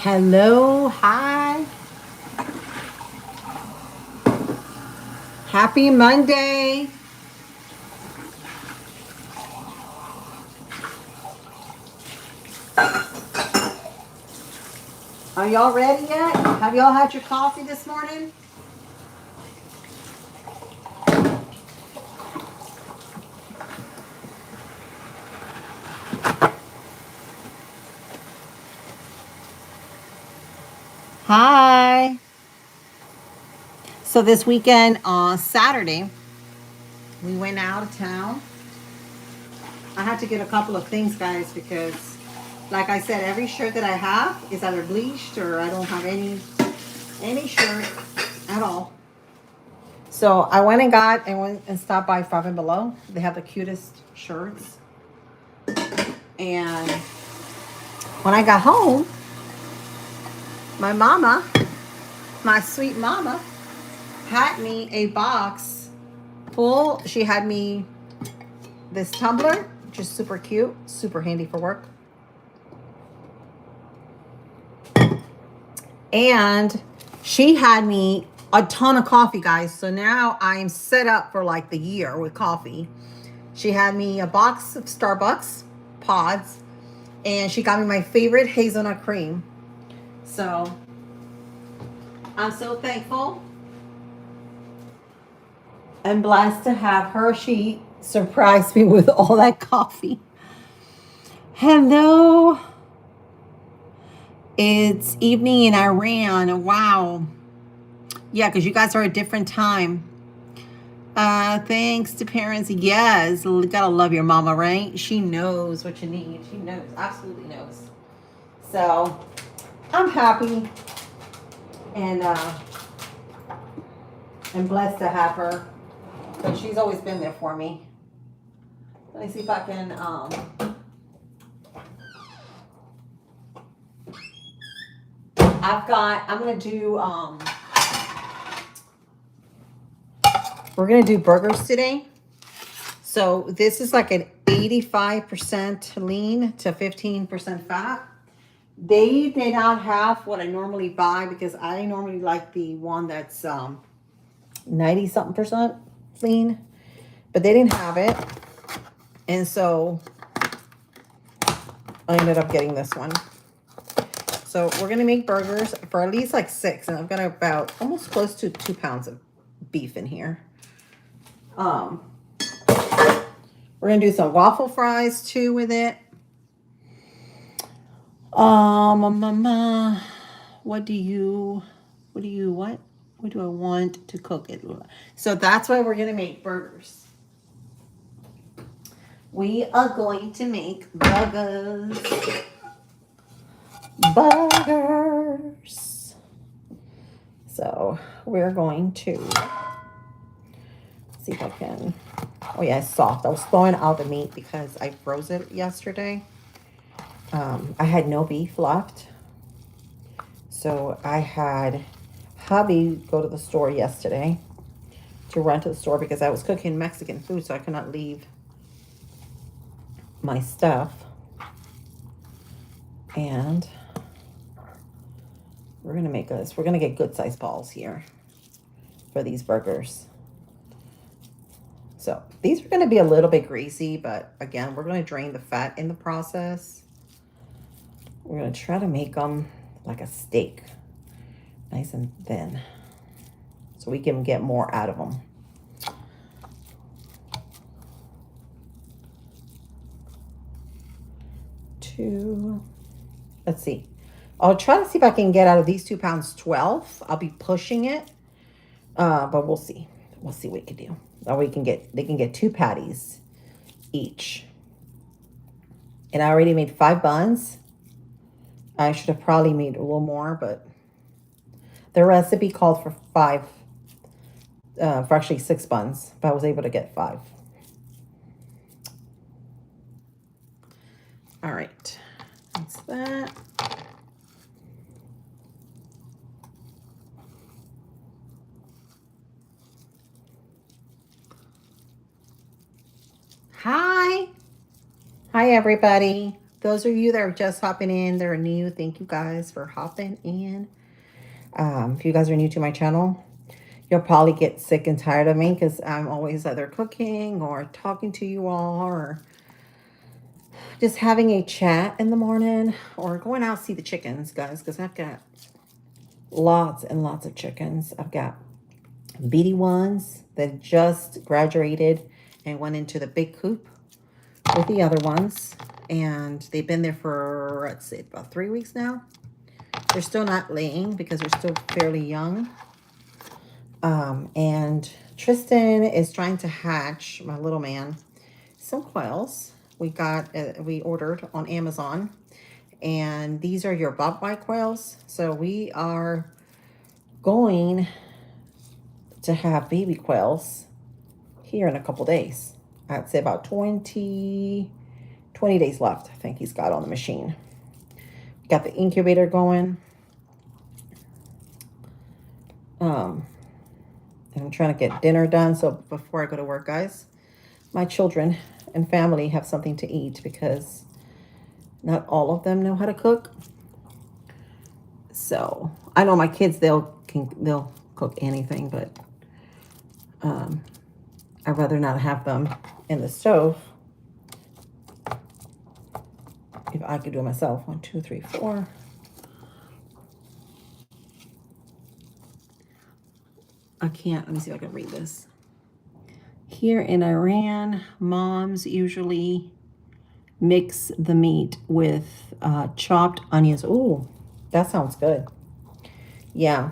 Hello, hi. Happy Monday. Are y'all ready yet? Have y'all had your coffee this morning? Hi. So this weekend on Saturday, we went out of town. I had to get a couple of things, guys, because like I said, every shirt that I have is either bleached or I don't have any shirt at all. So I went and stopped by Five and Below. They have the cutest shirts. And when I got home, my mama, my sweet mama, had me a box full. She had me this tumbler, just super cute, super handy for work. And she had me a ton of coffee, guys. So now I'm set up for like the year with coffee. She had me a box of Starbucks pods, and she got me my favorite hazelnut cream. So I'm so thankful and blessed to have her. She surprised me with all that coffee. Hello. It's evening in Iran. Wow. Yeah, because you guys are a different time. Thanks to parents. Yes, gotta love your mama, right? She knows what you need. She knows, absolutely knows. So I'm happy and blessed to have her. But she's always been there for me. Let me see if I can I'm gonna do we're gonna do burgers today. So this is like an 85% lean to 15% fat. They did not have what I normally buy because I normally like the one that's 90 something percent lean, but they didn't have it. And so I ended up getting this one. So we're going to make burgers for at least like 6. And I've got about almost close to 2 pounds of beef in here. We're going to do some waffle fries too with it. What do I want to cook it? So that's why we're going to make burgers. We are going to make burgers. So we're going to see if I can Oh yeah, it's soft. I was throwing out the meat because I froze it yesterday. I had no beef left. So I had hubby go to the store yesterday to run to the store because I was cooking Mexican food, so I could not leave my stuff. And we're gonna make this. We're gonna get good sized balls here for these burgers. So these are gonna be a little bit greasy, but again, we're gonna drain the fat in the process. We're gonna try to make them like a steak, nice and thin, so we can get more out of them. Let's see. I'll try to see if I can get out of these 2 pounds 12. I'll be pushing it, but we'll see. We'll see what we can do. Or they can get 2 patties each. And I already made 5 buns. I should have probably made a little more, but the recipe called for 5, for actually 6 buns, but I was able to get 5. All right, that's that. Hi. Hi, everybody. Those of you that are just hopping in, they're new. Thank you guys for hopping in. If you guys are new to my channel, you'll probably get sick and tired of me because I'm always either cooking or talking to you all or just having a chat in the morning or going out to see the chickens, guys, because I've got lots and lots of chickens. I've got beady ones that just graduated and went into the big coop with the other ones. And they've been there for, let's see, about 3 weeks now. They're still not laying because they're still fairly young. And Tristan is trying to hatch, my little man, some quails. We ordered on Amazon, and these are your bobwhite quails. So we are going to have baby quails here in a couple days. I'd say about 20 days left, I think he's got on the machine. Got the incubator going. And I'm trying to get dinner done. So before I go to work, guys, my children and family have something to eat because not all of them know how to cook. So I know my kids, they'll cook anything, but I'd rather not have them in the stove. If I could do it myself. 1, 2, 3, 4. I can't. Let me see if I can read this. Here in Iran, moms usually mix the meat with chopped onions. Ooh, that sounds good. Yeah.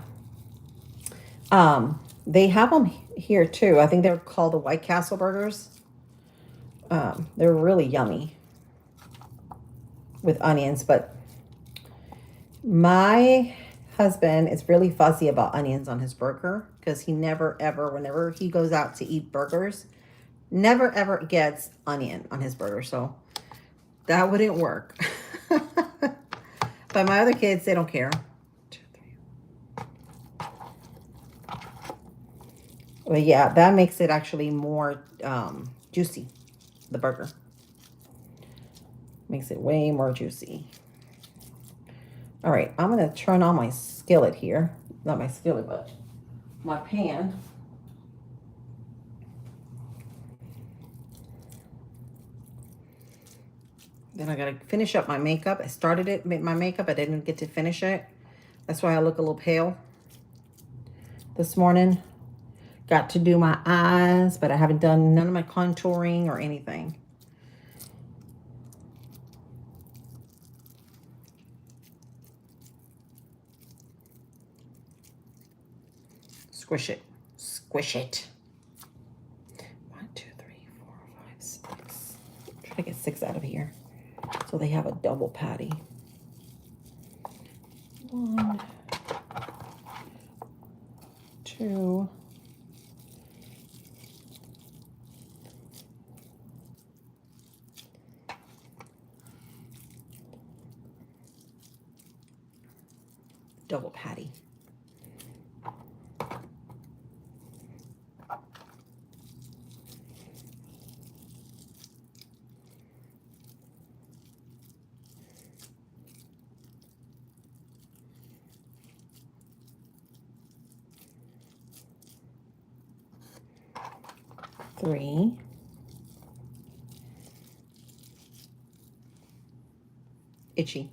They have them here too. I think they're called the White Castle burgers. They're really yummy with onions, but my husband is really fussy about onions on his burger because he never ever, whenever he goes out to eat burgers, never ever gets onion on his burger. So that wouldn't work. But my other kids, they don't care. 2, 3. But yeah, that makes it actually more juicy, the burger. Makes it way more juicy. All right, I'm going to turn on my skillet here. Not my skillet, but my pan. Then I got to finish up my makeup. I started it, made my makeup. I didn't get to finish it. That's why I look a little pale this morning. Got to do my eyes, but I haven't done none of my contouring or anything. Squish it. Squish it. 1, 2, 3, 4, 5, 6. Try to get 6 out of here. So they have a double patty. 1, 2, double patty. Three. Itchy.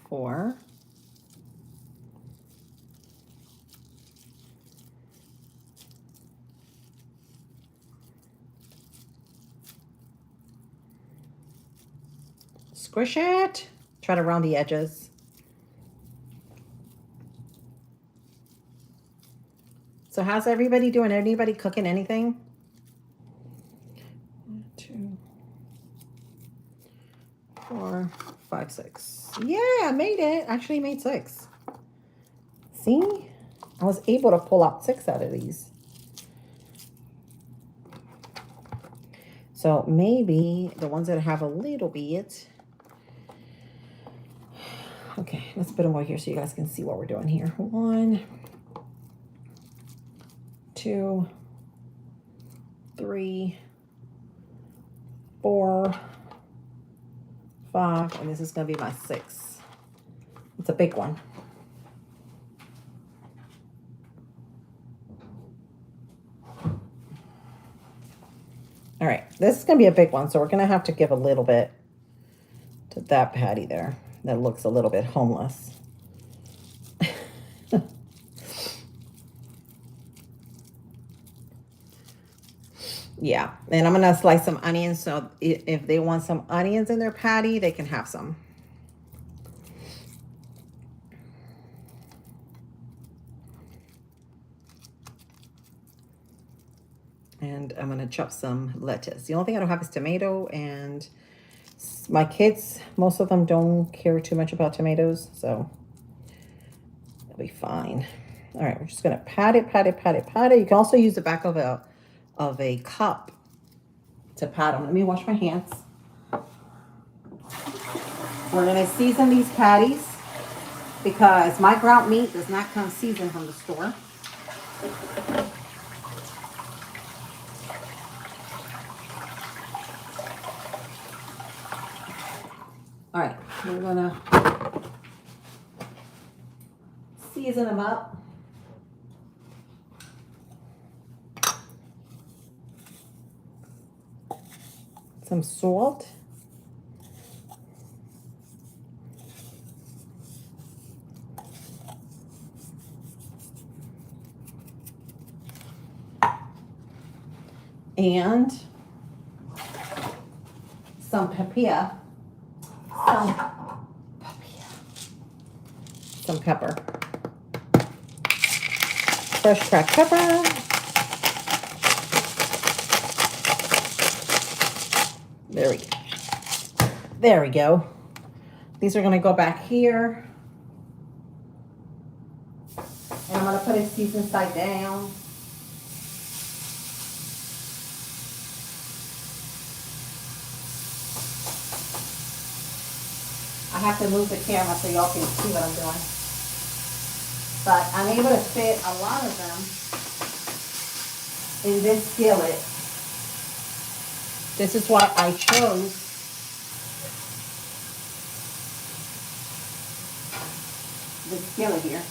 Four. Squish it. Try to round the edges. So how's everybody doing? Anybody cooking anything? 1, 2, 4, 5, 6. Yeah, I made it. Actually made 6. See? I was able to pull out 6 out of these. So maybe the ones that have a little bit. Okay, let's put them over here so you guys can see what we're doing here. 1, 2, 3, 4, 5, and this is going to be my 6. It's a big one. All right, this is going to be a big one, so we're going to have to give a little bit to that patty there. That looks a little bit homeless. Yeah, and I'm gonna slice some onions, so if they want some onions in their patty, they can have some. And I'm gonna chop some lettuce. The only thing I don't have is tomato, and my kids, most of them don't care too much about tomatoes, so it'll be fine. All right, we're just gonna pat it, pat it, pat it, pat it. You can also use the back of a cup to pat them. Let me wash my hands. We're gonna season these patties because my ground meat does not come seasoned from the store. All right, we're gonna season them up. Some salt. And some paprika. Some pepper. Fresh cracked pepper. There we go. There we go. These are going to go back here. And I'm going to put it seasoned side down. I have to move the camera so y'all can see what I'm doing. But I'm able to fit a lot of them in this skillet. This is why I chose this skillet here.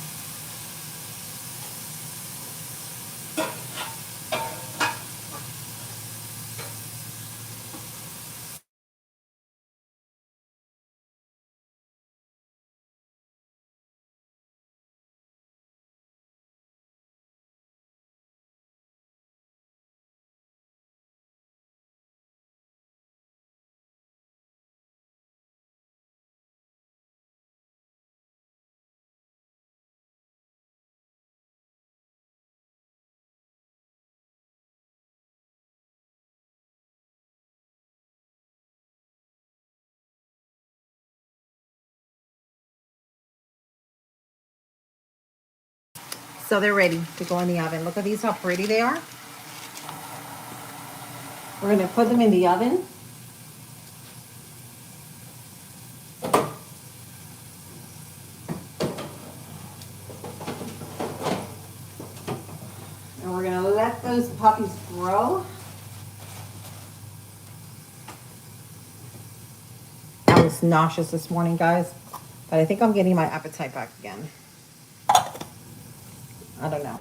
So they're ready to go in the oven. Look at these, how pretty they are. We're gonna put them in the oven. And we're gonna let those puppies grow. I was nauseous this morning, guys, but I think I'm getting my appetite back again. I don't know.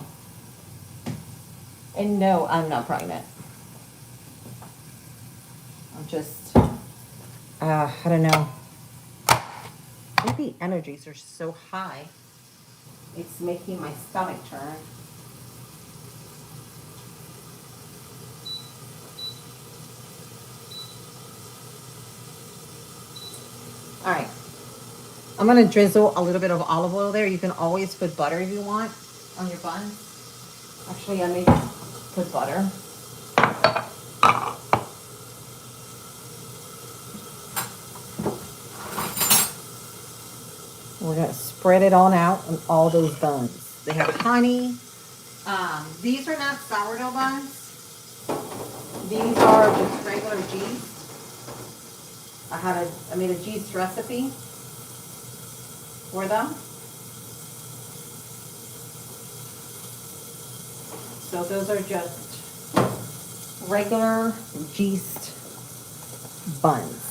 And no, I'm not pregnant. I'm just, I don't know. Maybe energies are so high. It's making my stomach turn. All right. I'm going to drizzle a little bit of olive oil there. You can always put butter if you want on your bun. Actually, I may put butter. We're going to spread it on out on all those buns. They have honey. These are not sourdough buns. These are just regular yeast. I made a yeast recipe for them. So those are just regular yeast buns.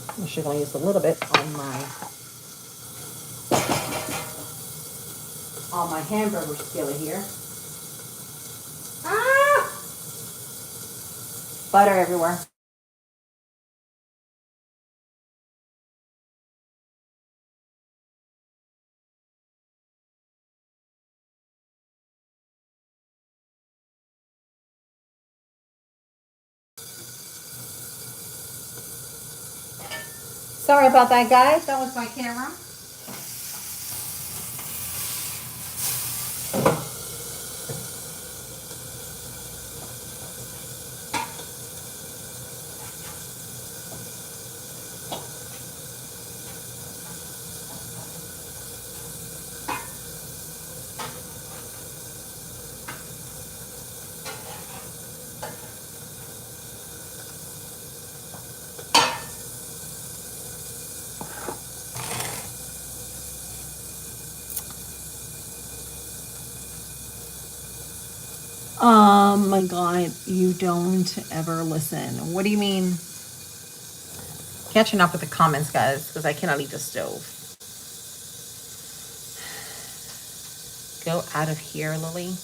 I'm actually going to use a little bit on my hamburger skillet here. Ah! Butter everywhere. Sorry about that, guys. That was my camera. Oh my God, you don't ever listen. What do you mean? Catching up with the comments, guys, because I cannot leave the stove. Go out of here, Lily.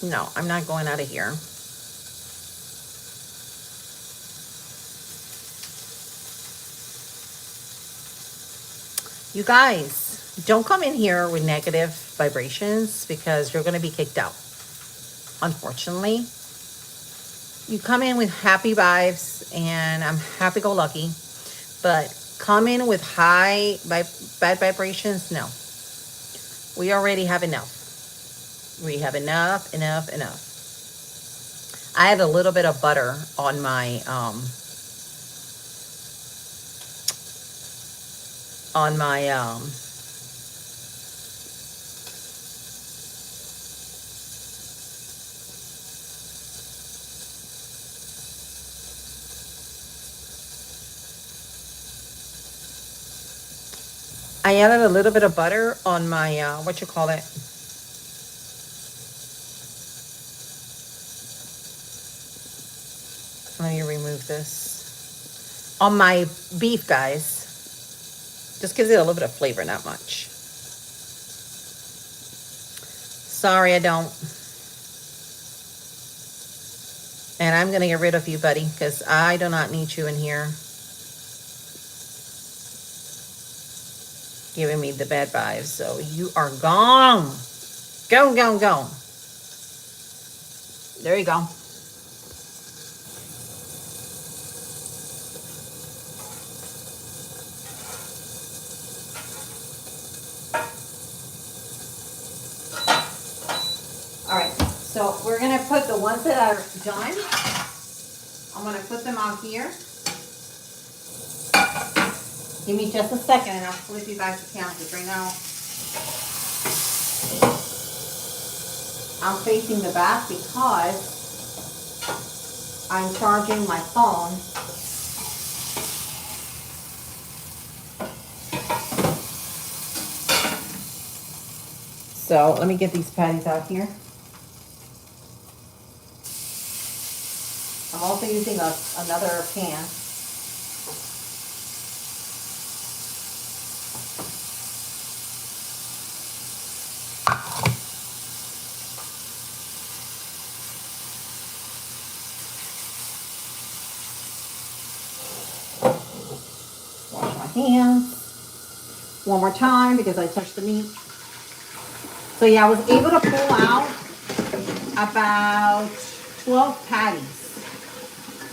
No, I'm not going out of here. You guys, don't come in here with negative vibrations because you're going to be kicked out. Unfortunately, you come in with happy vibes and I'm happy-go-lucky, but come in with bad vibrations. No, we already have enough. We have enough. I had a little bit of butter on my I added a little bit of butter on my what you call it. Let me remove this. On my beef, guys. Just gives it a little bit of flavor, not much. Sorry, I don't. And I'm going to get rid of you, buddy, because I do not need you in here giving me the bad vibes. So you are gone. Go, go, go. There you go. All right, so we're gonna put the ones that are done. I'm gonna put them out here. Give me just a second and I'll flip you guys the counters right now. I'm facing the back because I'm charging my phone. So let me get these patties out here. I'm also using another pan. Wash my hands one more time because I touched the meat. So yeah, I was able to pull out about 12 patties.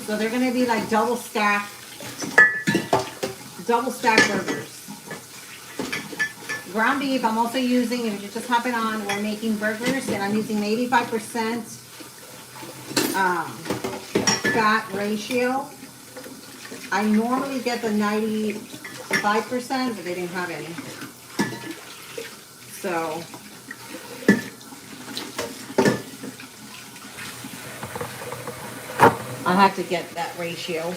So they're gonna be like double stack burgers. Ground beef, I'm also using, if you just hop it on, we're making burgers and I'm using 85% fat ratio. I normally get the 95%, but they didn't have any. So I have to get that ratio.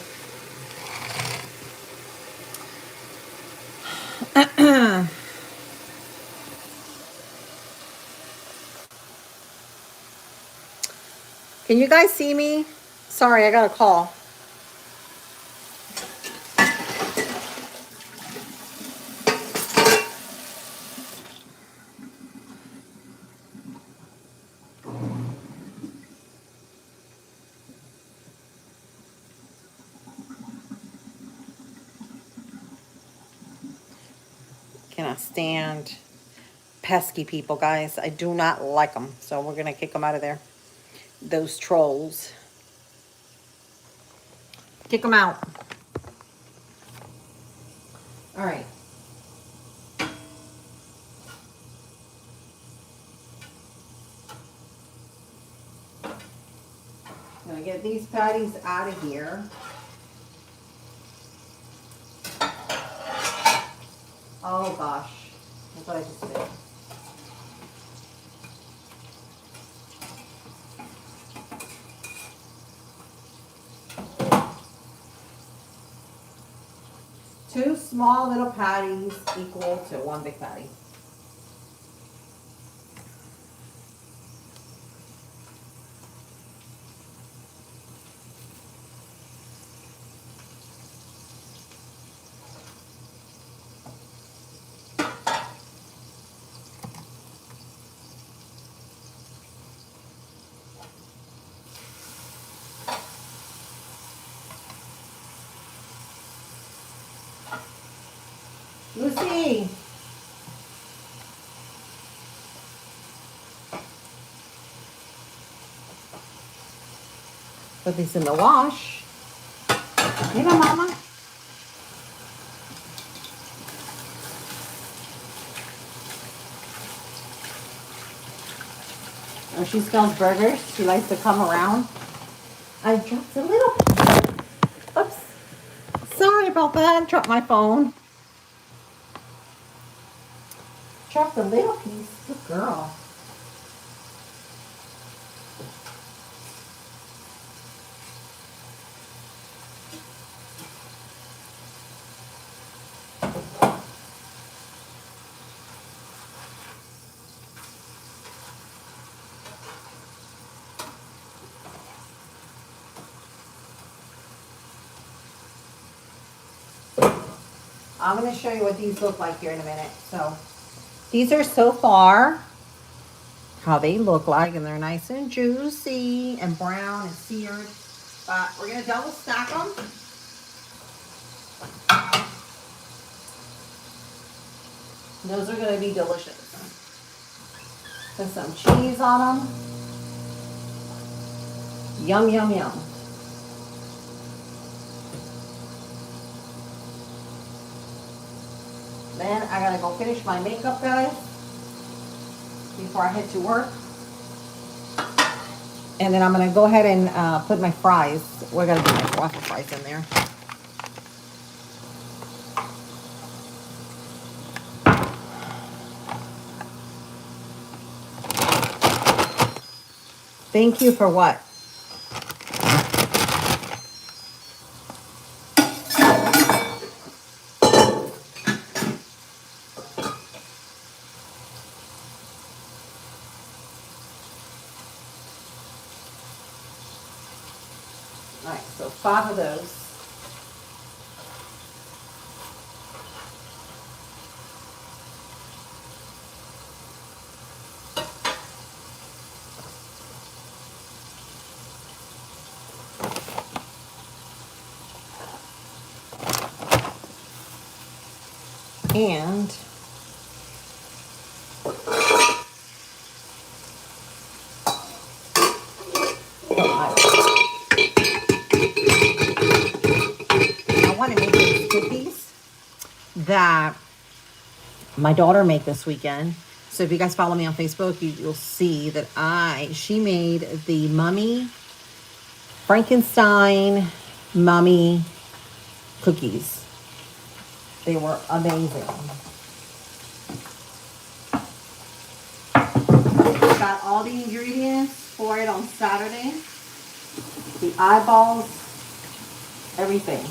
Can you guys see me? Sorry, I got a call. Cannot stand pesky people, guys. I do not like them. So we're going to kick them out of there. Those trolls. Kick them out. All right. I'm going to get these patties out of here. Oh gosh. That's what I just did. Two small little patties equal to one big patty. Lucy. Put these in the wash. Hey, mama. Oh, she smells burgers. She likes to come around. I dropped a little. Oops. Sorry about that. I dropped my phone. Dropped a little piece. Good girl. I'm going to show you what these look like here in a minute. So these are so far how they look like, and they're nice and juicy and brown and seared. But we're going to double stack them. Those are going to be delicious. Put some cheese on them. Yum, yum, yum. Then I gotta go finish my makeup, guys, before I head to work. And then I'm gonna go ahead and put my fries. We're gonna put my waffle fries in there. Thank you for what? All right, so 5 of those. And I want to make these cookies that my daughter made this weekend. So if you guys follow me on Facebook, you'll see that she made the Mummy Frankenstein Mummy cookies. They were amazing. Got all the ingredients for it on Saturday. The eyeballs, everything.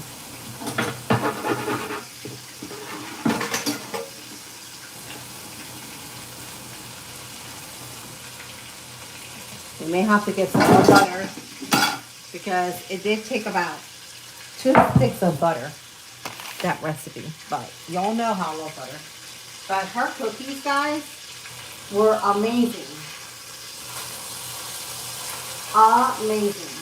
We may have to get some more butter because it did take about 2 sticks of butter, that recipe. But y'all know how I love butter. But her cookies, guys, were amazing. Amazing.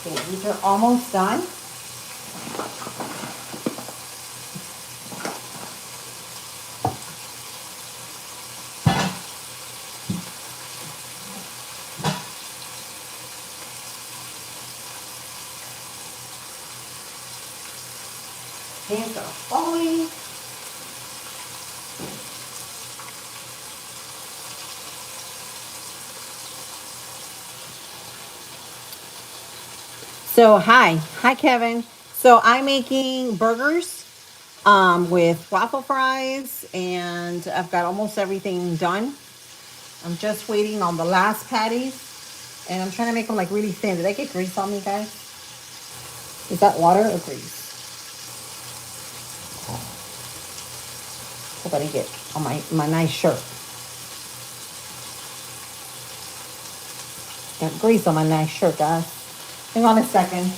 Okay, these are almost done. Hands are falling. So hi Kevin. So I'm making burgers with waffle fries, and I've got almost everything done. I'm just waiting on the last patties, and I'm trying to make them like really thin. Did I get grease on me, guys? Is that water or grease? Hope I didn't get on my nice shirt. Got grease on my nice shirt, guys. Hang on a second.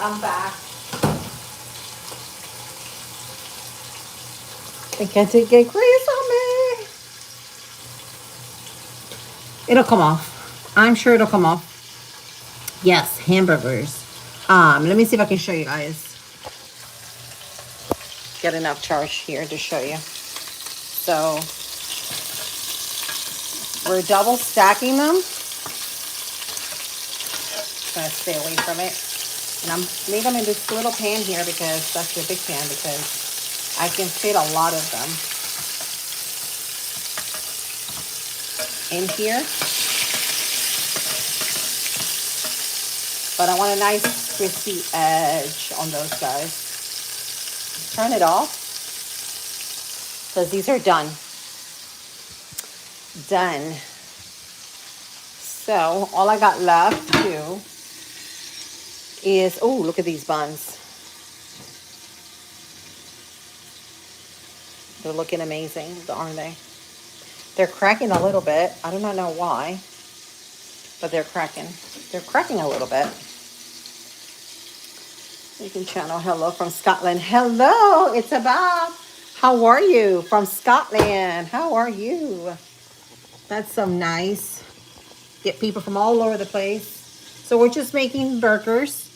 I'm back. I think I did get grease on me. It'll come off. I'm sure it'll come off. Yes, hamburgers. Let me see if I can show you guys. Get enough charge here to show you. So we're double stacking them. Gonna stay away from it. And I'm leaving them in this little pan here because that's your big pan, because I can fit a lot of them in here. But I want a nice crispy edge on those guys. Turn it off because these are done. Done. So all I got left to is, oh, look at these buns. They're looking amazing, aren't they? They're cracking a little bit. I do not know why, but they're cracking. They're cracking a little bit. You can channel hello from Scotland. Hello, it's Bob. How are you from Scotland? How are you? That's so nice. Get people from all over the place. So we're just making burgers.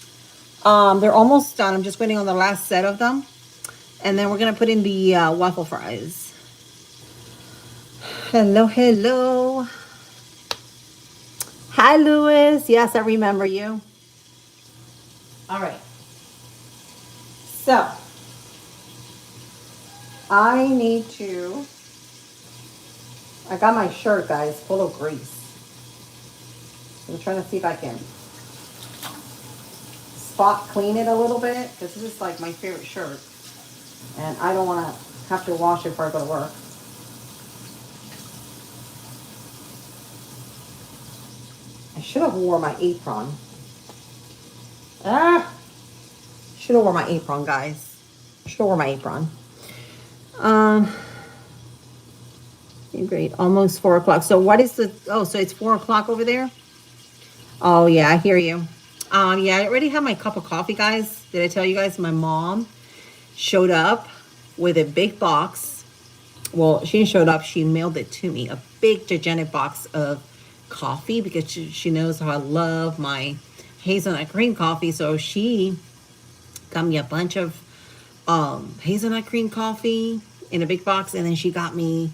They're almost done. I'm just waiting on the last set of them. And then we're going to put in the waffle fries. Hello, hello. Hi, Louis. Yes, I remember you. All right. So, I need to... I got my shirt, guys, full of grease. I'm trying to see if I can spot clean it a little bit, because this is like my favorite shirt. And I don't want to have to wash it before I go to work. I should have wore my apron. Should have wore my apron, guys. Should have wore my apron. Great. Almost 4 o'clock. So what is the... Oh, so it's 4 o'clock over there? Oh, yeah, I hear you. Yeah, I already have my cup of coffee, guys. Did I tell you guys my mom showed up with a big box? Well, she showed up. She mailed it to me. A big, gigantic box of coffee because she knows how I love my hazelnut cream coffee. So she got me a bunch of hazelnut cream coffee in a big box. And then she got me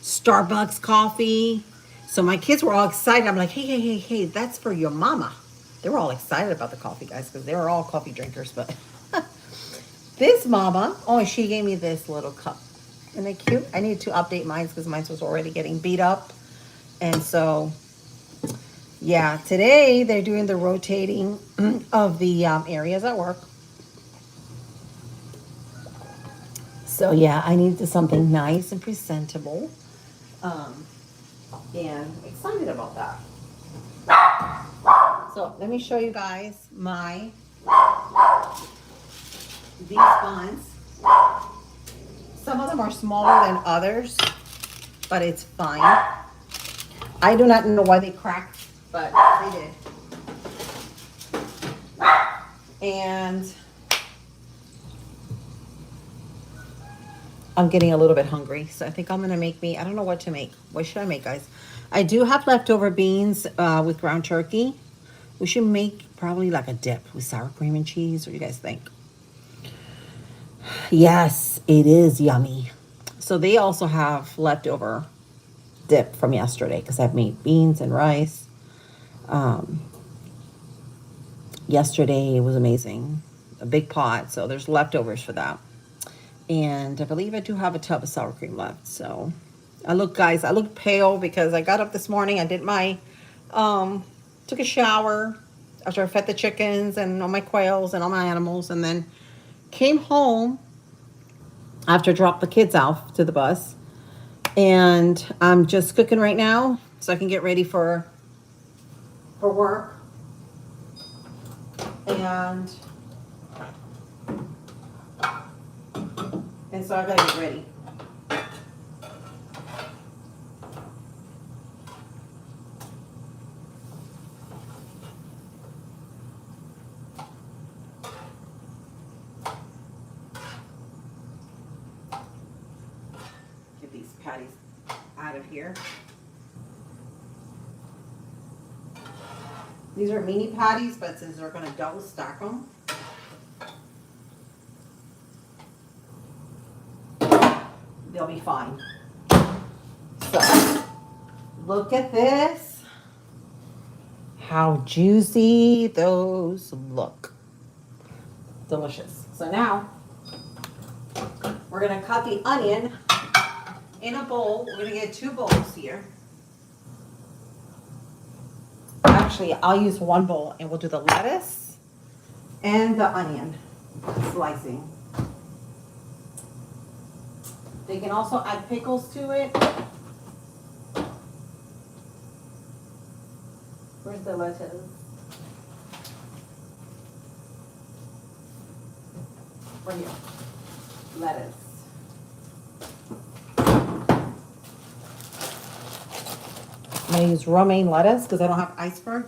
Starbucks coffee. So my kids were all excited. I'm like, hey, that's for your mama. They were all excited about the coffee, guys, because they were all coffee drinkers. But this mama, oh, she gave me this little cup. Isn't it cute? I need to update mine because mine was already getting beat up. And so, yeah, today they're doing the rotating of the areas at work. So, yeah, I needed something nice and presentable. And excited about that. So let me show you guys these buns. Some of them are smaller than others, but it's fine. I do not know why they cracked, but they did. And I'm getting a little bit hungry, so I think I'm gonna make me, I don't know what to make. What should I make, guys? I do have leftover beans with ground turkey. We should make probably like a dip with sour cream and cheese. What do you guys think? Yes, it is yummy. So they also have leftover dip from yesterday because I've made beans and rice. Yesterday was amazing. A big pot, so there's leftovers for that. And I believe I do have a tub of sour cream left. So I look pale because I got up this morning. I did my, took a shower after I fed the chickens and all my quails and all my animals. And then came home after I dropped the kids off to the bus. And I'm just cooking right now so I can get ready for work. And so I gotta get ready. Get these patties out of here. These are mini patties, but since they're gonna double stack them, they'll be fine. So, look at this. How juicy those look. Delicious. So now, we're gonna cut the onion in a bowl. We're gonna get 2 bowls here. Actually, I'll use 1 bowl and we'll do the lettuce and the onion slicing. They can also add pickles to it. Where's the lettuce? Right here. Lettuce. I'm going to use romaine lettuce because I don't have iceberg,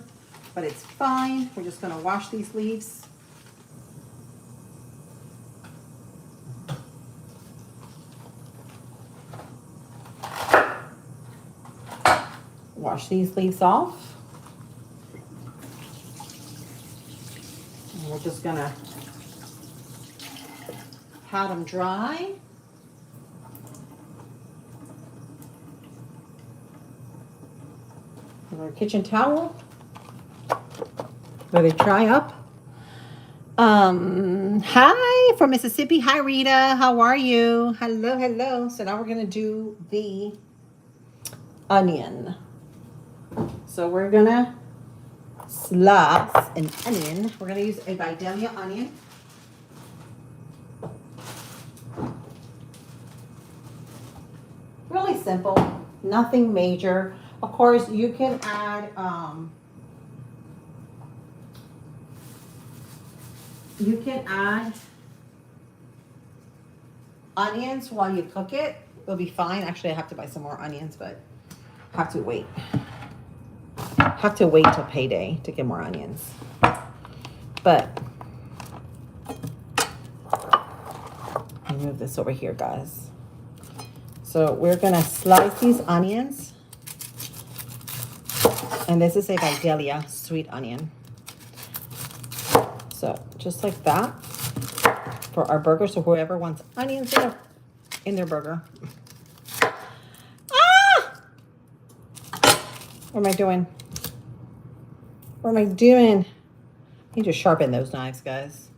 but it's fine. We're just going to wash these leaves. Wash these leaves off. And we're just going to pat them dry. With our kitchen towel. Let it dry up. Hi from Mississippi. Hi Rita. How are you? Hello, hello. So now we're going to do the onion. So we're going to slice an onion. We're going to use a Vidalia onion. Really simple. Nothing major. Of course, you can add onions while you cook it. It'll be fine. Actually, I have to buy some more onions, but have to wait. Have to wait till payday to get more onions. But let me move this over here, guys. So we're gonna slice these onions. And this is a Vidalia sweet onion. So just like that for our burger. So whoever wants onions in their burger. Ah! What am I doing? What am I doing? I need to sharpen those knives, guys.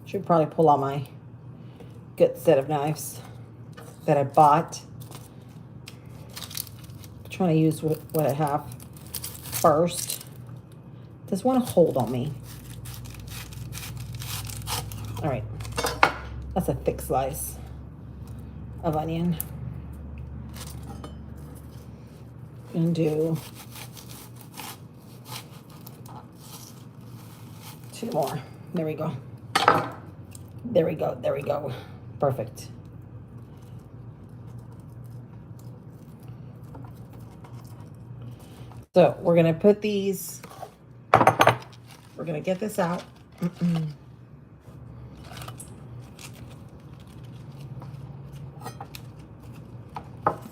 Should probably pull out my good set of knives that I bought. I'm trying to use what I have first. Does want to hold on me. All right, that's a thick slice of onion. And do 2 more. There we go. There we go. There we go. Perfect. So we're going to put these, we're going to get this out.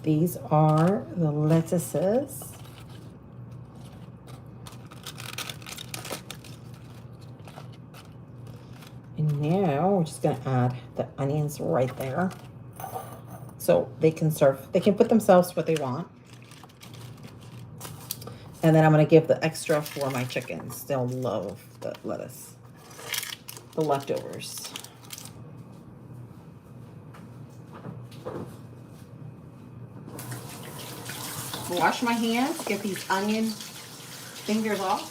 These are the lettuces. And now we're just going to add the onions right there. So they can serve, they can put themselves what they want. And then I'm going to give the extra for my chickens. They'll love the lettuce, the leftovers. Wash my hands, get these onion fingers off.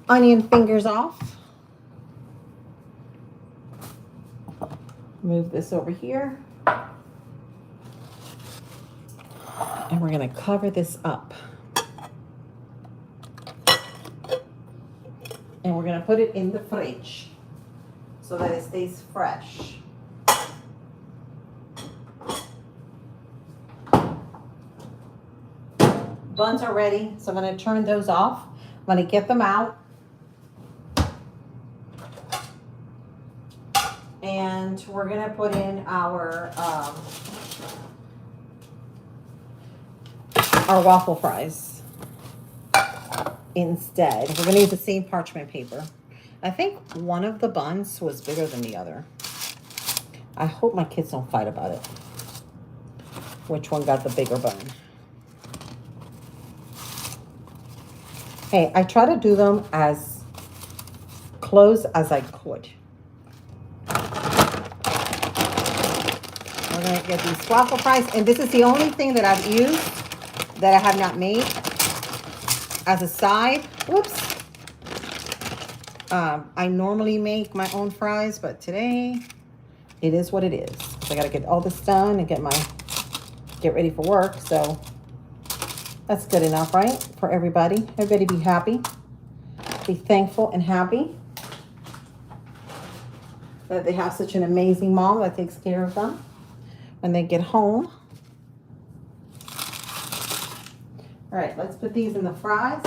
Onion fingers off. Move this over here. And we're going to cover this up. And we're going to put it in the fridge so that it stays fresh. Buns are ready, so I'm going to turn those off. I'm going to get them out. And we're going to put in our waffle fries instead. We're going to use the same parchment paper. I think one of the buns was bigger than the other. I hope my kids don't fight about it. Which one got the bigger bun? Hey, I try to do them as close as I could. We're going to get these waffle fries. And this is the only thing that I've used that I have not made as a side. Whoops. I normally make my own fries, but today it is what it is. So I got to get all this done and get ready for work. So that's good enough, right? For everybody. Everybody be happy. be thankful and happy that they have such an amazing mom that takes care of them when they get home. All right, let's put these in the fries.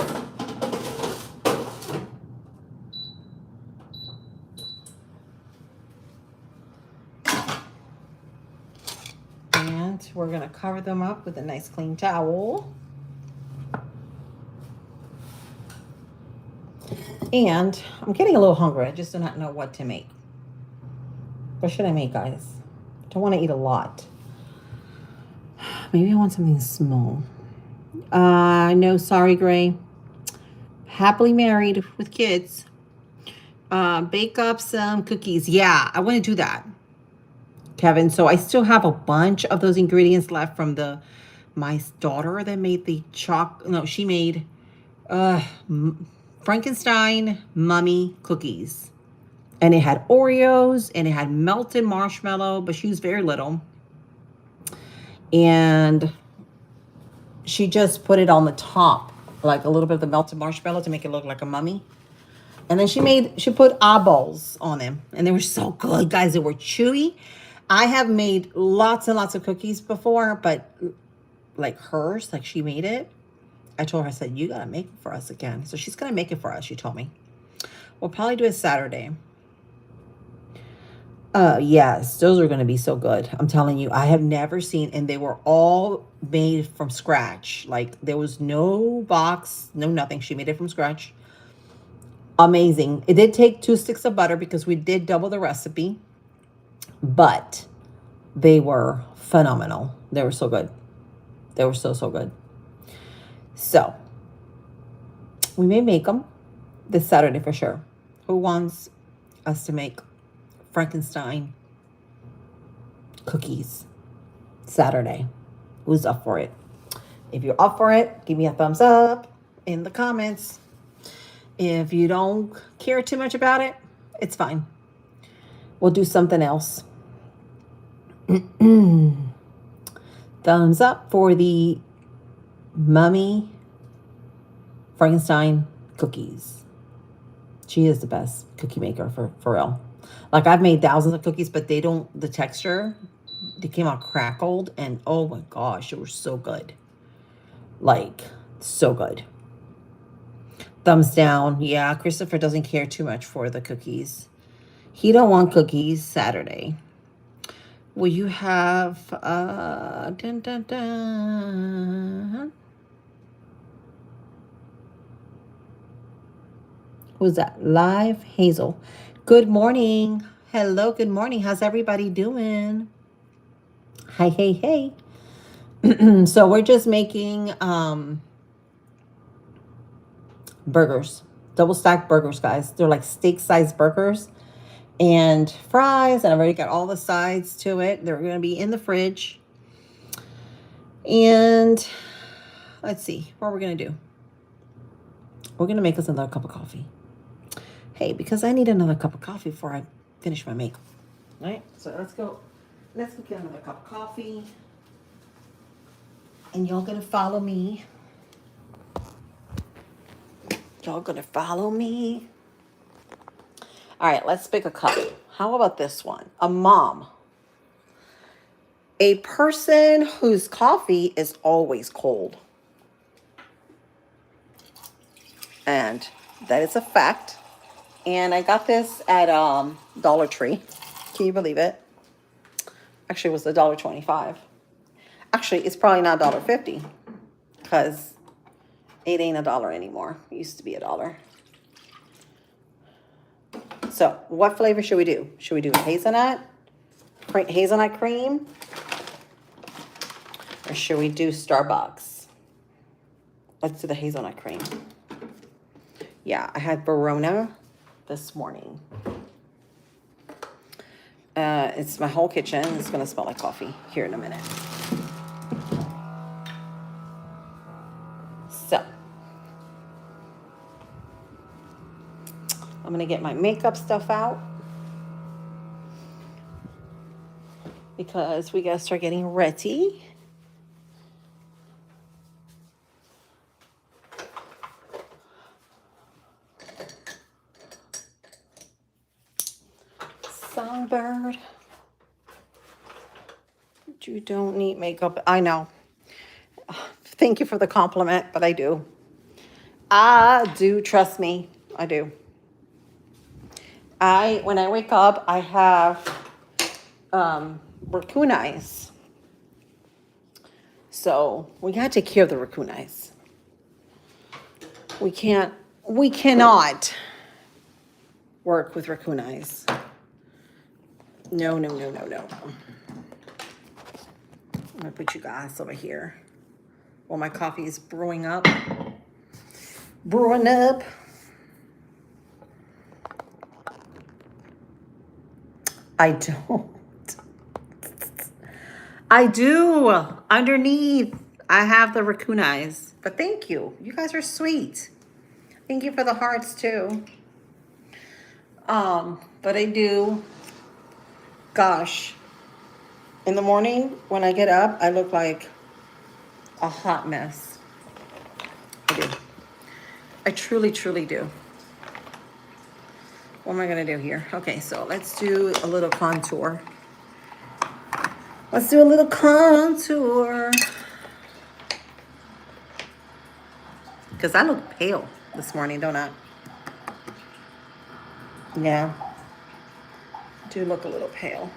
And we're gonna cover them up with a nice clean towel. And I'm getting a little hungry. I just do not know what to make. What should I make, guys? I don't want to eat a lot. Maybe I want something small. No, sorry, Gray. Happily married with kids. Bake up some cookies. Yeah, I want to do that, Kevin. So I still have a bunch of those ingredients left from my daughter that made the she made Frankenstein mummy cookies. And it had Oreos and it had melted marshmallow, but she used very little. And she just put it on the top, like a little bit of the melted marshmallow to make it look like a mummy. And then she put eyeballs on them. And they were so good, guys. They were chewy. I have made lots and lots of cookies before, but like hers, like she made it. I told her, I said, you got to make it for us again. So she's going to make it for us, she told me. We'll probably do it Saturday. Yes, those are going to be so good. I'm telling you, I have never seen, and they were all made from scratch. Like there was no box, no nothing. She made it from scratch. Amazing. It did take 2 sticks of butter because we did double the recipe, but they were phenomenal. They were so good. They were so good. So we may make them this Saturday for sure. Who wants us to make Frankenstein cookies Saturday? Who's up for it? If you're up for it, give me a thumbs up in the comments. If you don't care too much about it, it's fine. We'll do something else. Thumbs up for the Mummy Frankenstein cookies. She is the best cookie maker for real. Like I've made thousands of cookies, but the texture, they came out crackled and oh my gosh, it was so good. Like so good. Thumbs down. Yeah, Christopher doesn't care too much for the cookies. He don't want cookies Saturday. Will you have dun, dun, dun. Who's that? Live Hazel. Good morning. Hello, good morning. How's everybody doing? Hi, hey. So we're just making burgers. Double stacked burgers, guys. They're like steak-sized burgers. And fries, and I've already got all the sides to it. They're going to be in the fridge. And let's see what we're going to do. We're going to make us another cup of coffee. Hey, because I need another cup of coffee before I finish my makeup. All right, so let's go get another cup of coffee. And y'all going to follow me. Y'all going to follow me. All right, let's pick a cup. How about this one? A mom. A person whose coffee is always cold. And that is a fact. And I got this at Dollar Tree. Can you believe it? Actually, it was $1.25. Actually, it's probably not $1.50 because it ain't $1 anymore. It used to be $1. So, what flavor should we do? Should we do hazelnut cream? Or should we do Starbucks? Let's do the hazelnut cream. Yeah, I had Verona this morning. It's my whole kitchen. It's going to smell like coffee here in a minute. So, I'm going to get my makeup stuff out because we got to start getting ready. Lord. You don't need makeup. I know. Thank you for the compliment, but I do. I do, trust me. I do. When I wake up, I have raccoon eyes. So we gotta take care of the raccoon eyes. We cannot work with raccoon eyes. No, no, no, no, no. I'm gonna put you guys over here while my coffee is brewing up. Brewing up. I don't. I do. Underneath, I have the raccoon eyes. But thank you. You guys are sweet. Thank you for the hearts too. But I do. Gosh. In the morning, when I get up, I look like a hot mess. I do. I truly, truly do. What am I gonna do here? Okay, so let's do a little contour. Let's do a little contour. Because I look pale this morning, don't I? Yeah. Do look a little pale.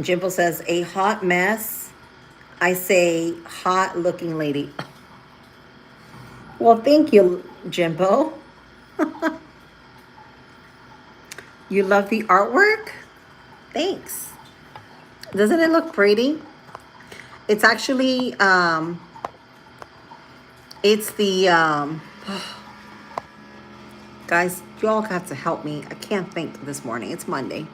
Jimbo says, a hot mess. I say, hot looking lady. Well, thank you, Jimbo. You love the artwork? Thanks. Doesn't it look pretty? It's actually, it's the, guys, you all have to help me. I can't think this morning. It's Monday.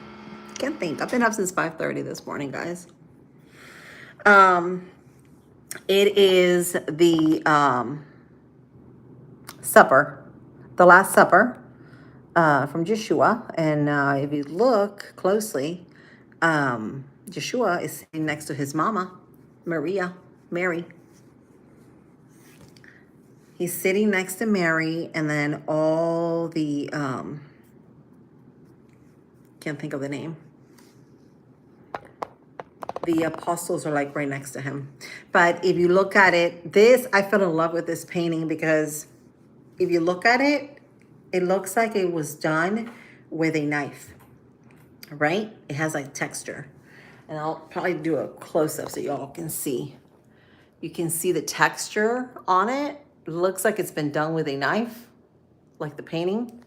Can't think. I've been up since 5:30 this morning, guys. It is the supper, the Last Supper from Joshua. And if you look closely, Joshua is sitting next to his mama, Mary. He's sitting next to Mary, and then all the, can't think of the name. The apostles are like right next to him. But if you look at it, I fell in love with this painting because if you look at it, it looks like it was done with a knife, right? It has like texture. And I'll probably do a close-up so y'all can see. You can see the texture on it. It looks like it's been done with a knife, like the painting,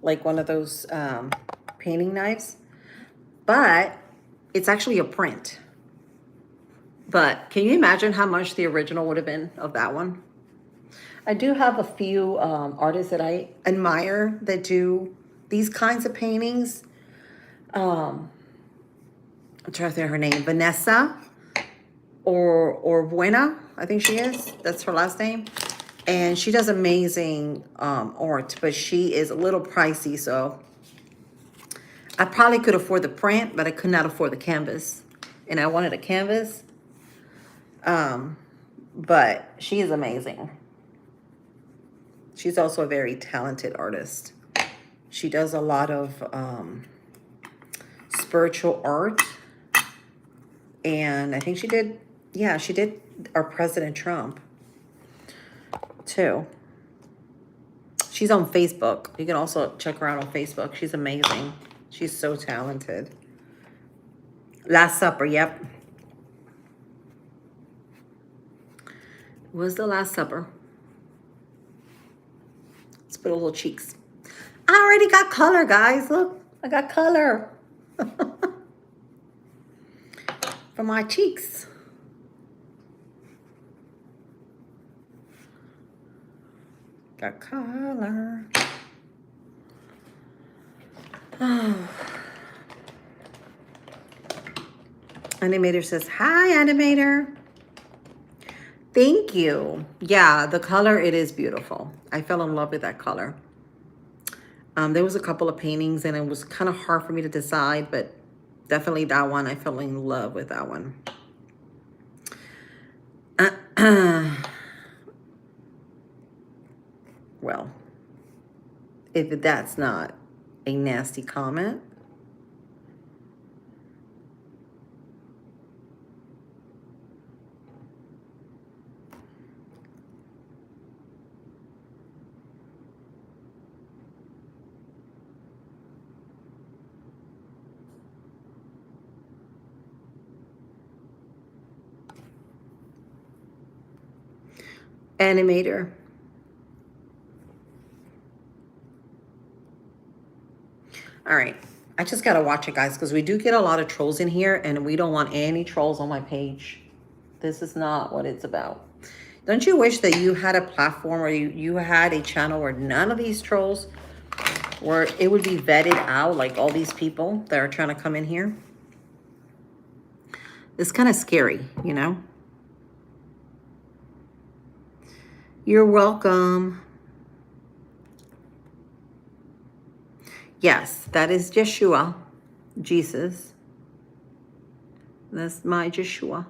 like one of those painting knives. But it's actually a print. But can you imagine how much the original would have been of that one? I do have a few artists that I admire that do these kinds of paintings. I'm trying to think of her name, Vanessa or Buena, I think she is. That's her last name. And she does amazing art, but she is a little pricey, so I probably could afford the print, but I could not afford the canvas. And I wanted a canvas. But she is amazing. She's also a very talented artist. She does a lot of spiritual art. And I think she did our President Trump too. She's on Facebook. You can also check her out on Facebook. She's amazing. She's so talented. Last Supper, yep. Was the Last Supper. Let's put a little cheeks. I already got color, guys. Look, I got color. For my cheeks. Got color. Oh. Animator says, hi, Animator. Thank you. Yeah, the color, it is beautiful. I fell in love with that color. There was a couple of paintings and it was kind of hard for me to decide, but definitely that one. I fell in love with that one. Well, if that's not a nasty comment. Animator. All right. I just got to watch it, guys, because we do get a lot of trolls in here, and we don't want any trolls on my page. This is not what it's about. Don't you wish that you had a platform or you had a channel where none of these trolls, where it would be vetted out, like all these people that are trying to come in here? It's kind of scary, you know? You're welcome. Yes, that is Yeshua, Jesus. That's my Yeshua.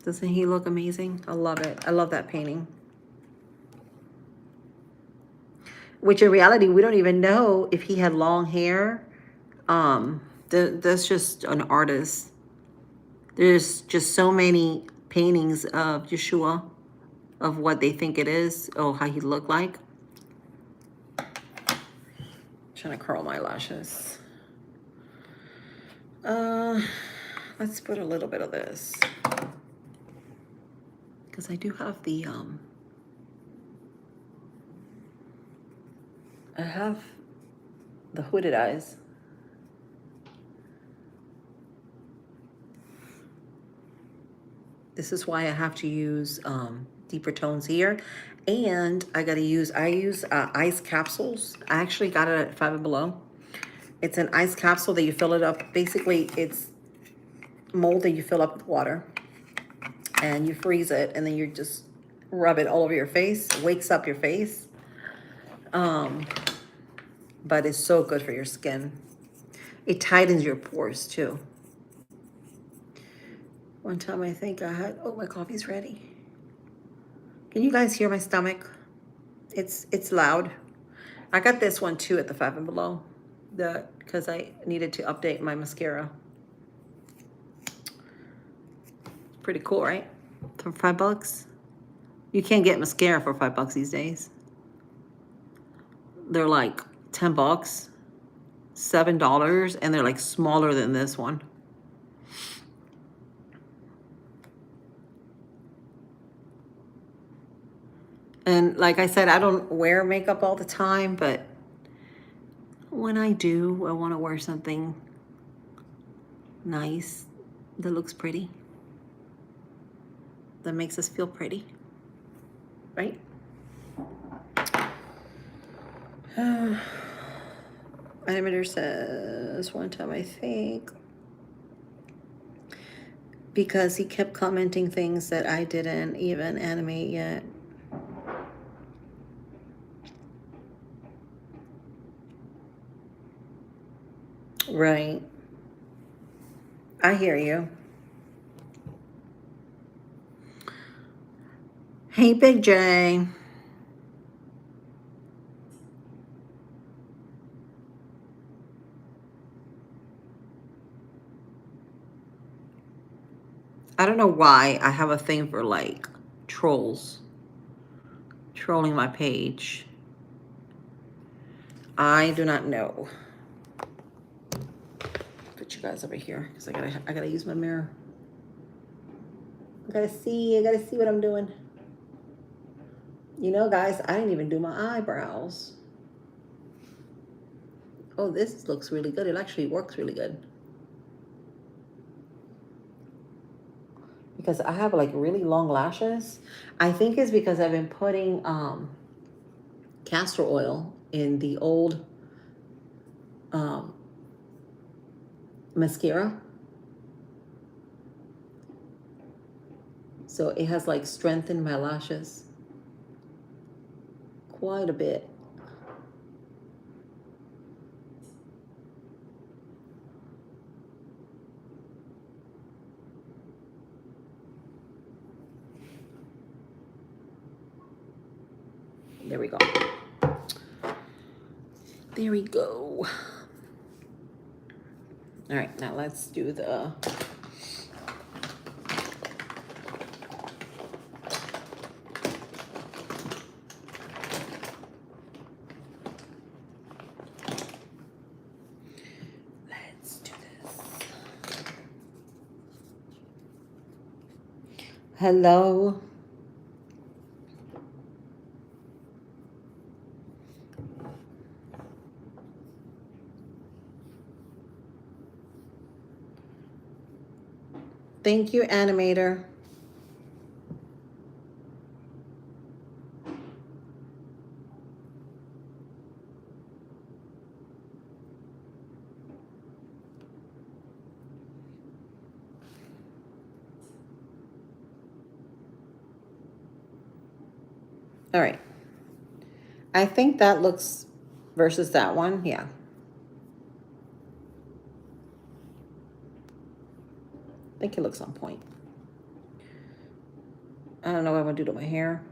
Doesn't he look amazing? I love it. I love that painting. Which in reality, we don't even know if he had long hair. That's just an artist. There's just so many paintings of Yeshua, of what they think it is, or how he looked like. Trying to curl my lashes. Let's put a little bit of this, because I do have the I have the hooded eyes. This is why I have to use deeper tones here. And I use ice capsules. I actually got it at Five and Below. It's an ice capsule that you fill it up. Basically, it's mold that you fill up with water. And you freeze it, and then you just rub it all over your face. It wakes up your face. But it's so good for your skin. It tightens your pores too. One time I think I had, oh, my coffee's ready. Can you guys hear my stomach? It's loud. I got this one too at the Five and Below, because I needed to update my mascara. Pretty cool, right? For $5. You can't get mascara for $5 these days. They're like $10, $7, and they're like smaller than this one. And like I said, I don't wear makeup all the time, but when I do, I want to wear something nice that looks pretty, that makes us feel pretty, right? Animator says one time, I think, because he kept commenting things that I didn't even animate yet. Right. I hear you. Hey, Big J. I don't know why I have a thing for like trolls trolling my page. I do not know. Put you guys over here because I gotta use my mirror. I gotta see what I'm doing. You know, guys, I didn't even do my eyebrows. Oh, this looks really good. It actually works really good. Because I have like really long lashes. I think it's because I've been putting castor oil in the old mascara. So it has like strengthened my lashes quite a bit. There we go. There we go. All right, now let's do the... Let's do this. Hello. Thank you, animator. All right. I think that looks versus that one. Yeah. I think it looks on point. I don't know what I'm gonna do to my hair.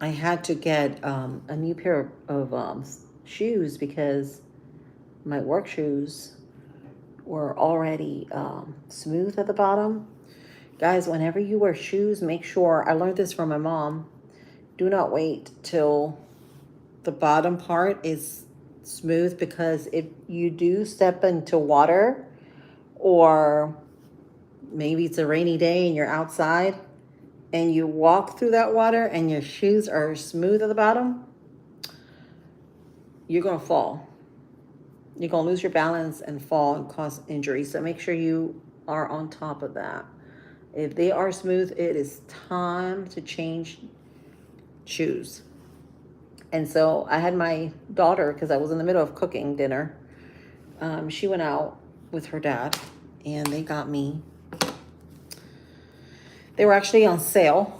I had to get a new pair of shoes because my work shoes were already smooth at the bottom. Guys, whenever you wear shoes, make sure, I learned this from my mom, do not wait till the bottom part is smooth, because if you do step into water, or maybe it's a rainy day and you're outside and you walk through that water and your shoes are smooth at the bottom, you're gonna fall. You're gonna lose your balance and fall and cause injury. So make sure you are on top of that. If they are smooth, it is time to change shoes. And so I had my daughter, because I was in the middle of cooking dinner, she went out with her dad and they got me, they were actually on sale,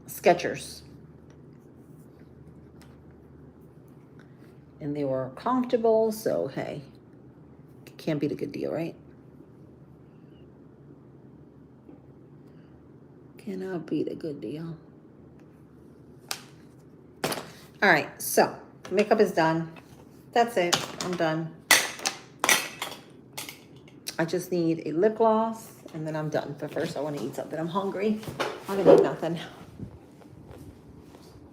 Skechers. And they were comfortable, so hey, can't beat a good deal, right? Cannot beat a good deal. All right, so makeup is done. That's it, I'm done. I just need a lip gloss and then I'm done. But first I want to eat something. I'm hungry. I'm gonna eat nothing.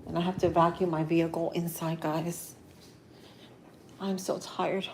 And I have to vacuum my vehicle inside, guys. I'm so tired.